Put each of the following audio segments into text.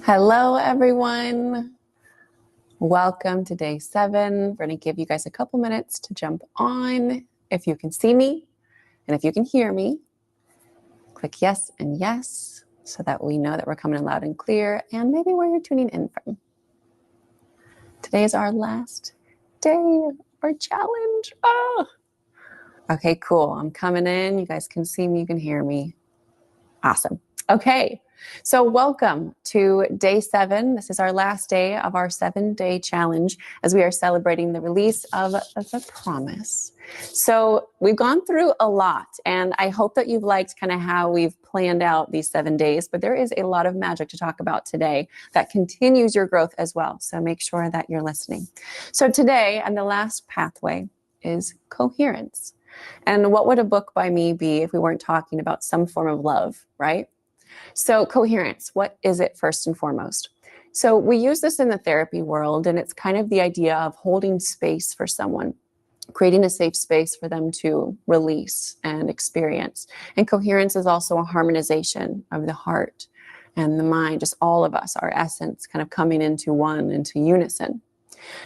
Hello, everyone. Welcome to day 7. We're going to give you guys a couple minutes to jump on. If you can see me and if you can hear me, click yes and yes so that we know that we're coming in loud and clear and maybe where you're tuning in from. Today is our last day or challenge. Oh, okay, cool. I'm coming in. You guys can see me. You can hear me. Awesome. Okay. So welcome to day 7. This is our last day of our 7-day challenge as we are celebrating the release of the promise. So we've gone through a lot, and I hope that you've liked kind of how we've planned out these 7 days, but there is a lot of magic to talk about today that continues your growth as well. So make sure that you're listening. So today, and the last pathway is coherence. And what would a book by me be if we weren't talking about some form of love, right? So coherence, what is it first and foremost? So we use this in the therapy world, and it's kind of the idea of holding space for someone, creating a safe space for them to release and experience. And coherence is also a harmonization of the heart and the mind, just all of us, our essence kind of coming into one, into unison.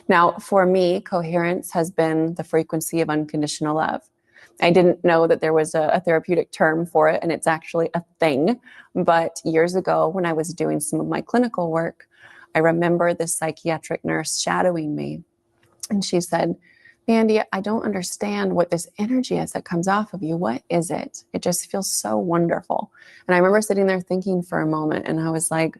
Now, for me, coherence has been the frequency of unconditional love. I didn't know that there was a therapeutic term for it, and it's actually a thing. But years ago, when I was doing some of my clinical work, I remember this psychiatric nurse shadowing me. And she said, "Mandy, I don't understand what this energy is that comes off of you. What is it? It just feels so wonderful." And I remember sitting there thinking for a moment, and I was like,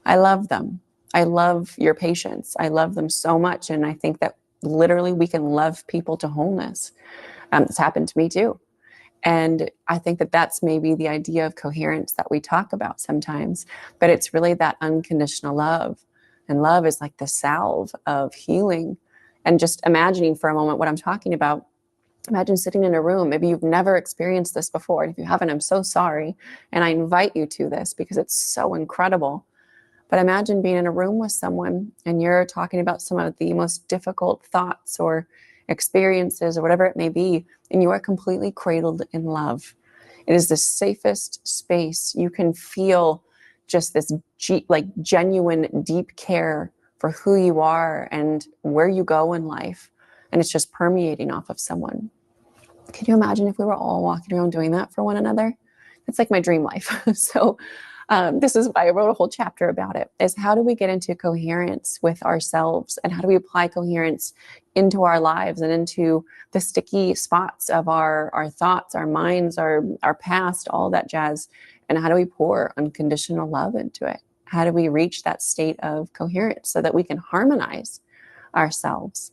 I love them. I love your patients. I love them so much. And I think that literally we can love people to wholeness. It's happened to me too. And I think that that's maybe the idea of coherence that we talk about sometimes, but it's really that unconditional love. And love is like the salve of healing. And just imagining for a moment what I'm talking about. Imagine sitting in a room. Maybe you've never experienced this before. And if you haven't, I'm so sorry. And I invite you to this because it's so incredible. But imagine being in a room with someone and you're talking about some of the most difficult thoughts or experiences or whatever it may be, and you are completely cradled in love. It is the safest space. You can feel just this genuine, deep care for who you are and where you go in life. And it's just permeating off of someone. Can you imagine if we were all walking around doing that for one another? It's like my dream life. So this is why I wrote a whole chapter about it, is how do we get into coherence with ourselves and how do we apply coherence into our lives and into the sticky spots of our thoughts, our minds, our past, all that jazz. And how do we pour unconditional love into it? How do we reach that state of coherence so that we can harmonize ourselves?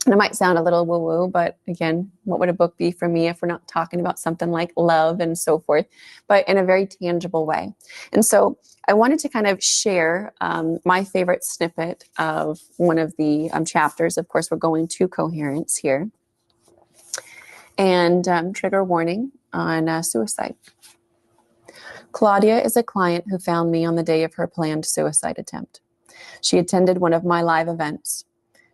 And it might sound a little woo-woo, but again, what would a book be for me if we're not talking about something like love and so forth, but in a very tangible way? And so I wanted to kind of share my favorite snippet of one of the chapters. Of course, we're going to coherence here. And trigger warning on suicide. Claudia is a client who found me on the day of her planned suicide attempt. She attended one of my live events.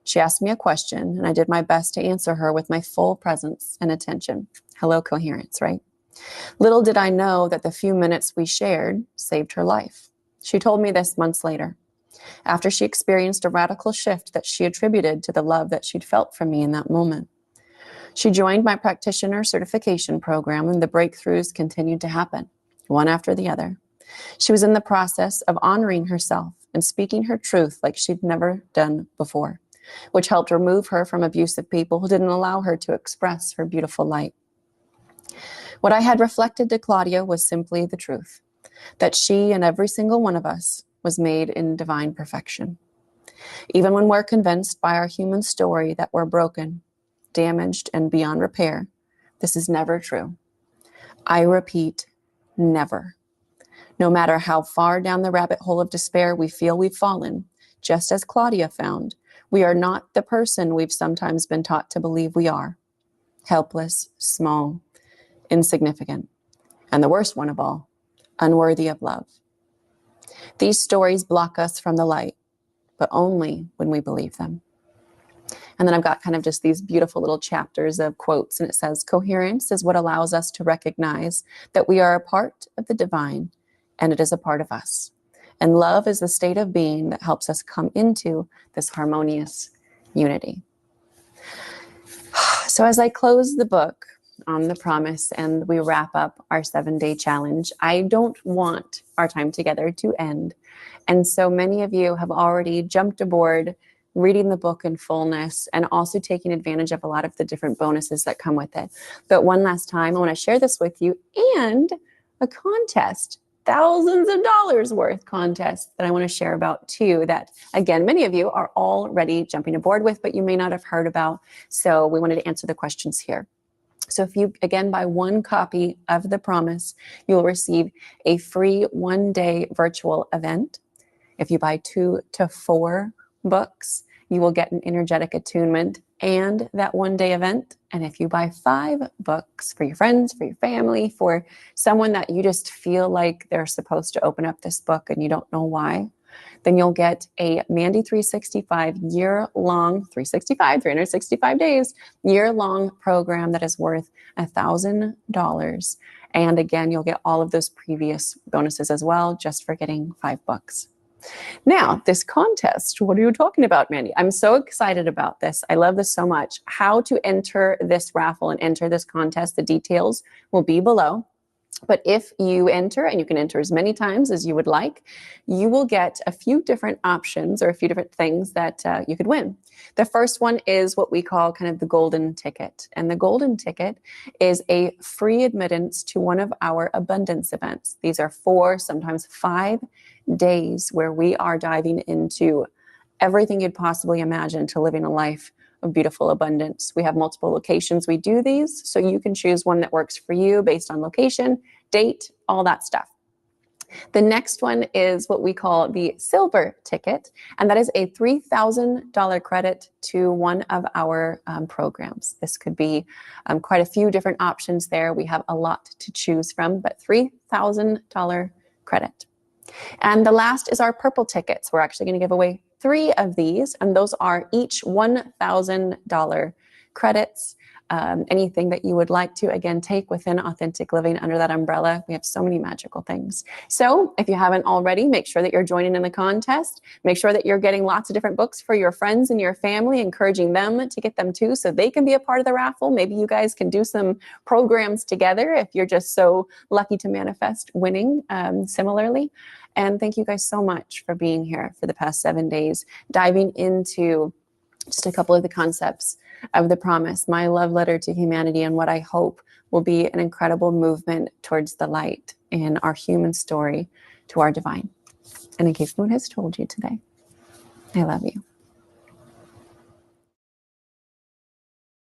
She asked me a question, and I did my best to answer her with my full presence and attention. Hello, coherence, right? Little did I know that the few minutes we shared saved her life. She told me this months later, after she experienced a radical shift that she attributed to the love that she'd felt from me in that moment. She joined my practitioner certification program, and the breakthroughs continued to happen, one after the other. She was in the process of honoring herself and speaking her truth like she'd never done before, which helped remove her from abusive people who didn't allow her to express her beautiful light. What I had reflected to Claudia was simply the truth, that she and every single one of us was made in divine perfection. Even when we're convinced by our human story that we're broken, damaged, and beyond repair, this is never true. I repeat, never. No matter how far down the rabbit hole of despair we feel we've fallen, just as Claudia found, we are not the person we've sometimes been taught to believe we are. Helpless, small, insignificant, and the worst one of all, unworthy of love. These stories block us from the light, but only when we believe them. And then I've got kind of just these beautiful little chapters of quotes, and it says, coherence is what allows us to recognize that we are a part of the divine, and it is a part of us. And love is the state of being that helps us come into this harmonious unity. So as I close the book on the promise and we wrap up our 7-day challenge, I don't want our time together to end. And so many of you have already jumped aboard reading the book in fullness and also taking advantage of a lot of the different bonuses that come with it. But one last time, I want to share this with you and a contest, thousands of dollars worth contest that I want to share about too, that again, many of you are already jumping aboard with, but you may not have heard about. So we wanted to answer the questions here. So if you, again, buy 1 copy of The Promise, you will receive a free 1-day virtual event. If you buy 2 to 4 books, you will get an Energetic Attunement and that 1-day event. And if you buy 5 books for your friends, for your family, for someone that you just feel like they're supposed to open up this book and you don't know why, then you'll get a Mandy 365 year-long, 365 days, year-long program that is worth $1,000. And again, you'll get all of those previous bonuses as well, just for getting 5 books. Now, this contest, what are you talking about, Mandy? I'm so excited about this. I love this so much. How to enter this raffle and enter this contest, the details will be below. But if you enter, and you can enter as many times as you would like, you will get a few different options or a few different things that you could win. The first one is what we call kind of the golden ticket. And the golden ticket is a free admittance to one of our abundance events. These are 4, sometimes 5 days where we are diving into everything you'd possibly imagine to living a life of beautiful abundance. We have multiple locations we do these, so you can choose one that works for you based on location, date, all that stuff. The next one is what we call the silver ticket, and that is a $3,000 credit to one of our programs. This could be quite a few different options there. We have a lot to choose from, but $3,000 credit. And the last is our purple tickets. We're actually going to give away 3 of these, and those are each $1,000 credits. Anything that you would like to, again, take within Authentic Living under that umbrella. We have so many magical things. So if you haven't already, make sure that you're joining in the contest. Make sure that you're getting lots of different books for your friends and your family, encouraging them to get them too, so they can be a part of the raffle. Maybe you guys can do some programs together if you're just so lucky to manifest winning similarly. And thank you guys so much for being here for the past 7 days, diving into just a couple of the concepts of the promise, my love letter to humanity, and what I hope will be an incredible movement towards the light in our human story to our divine. And in case no one has told you today, I love you.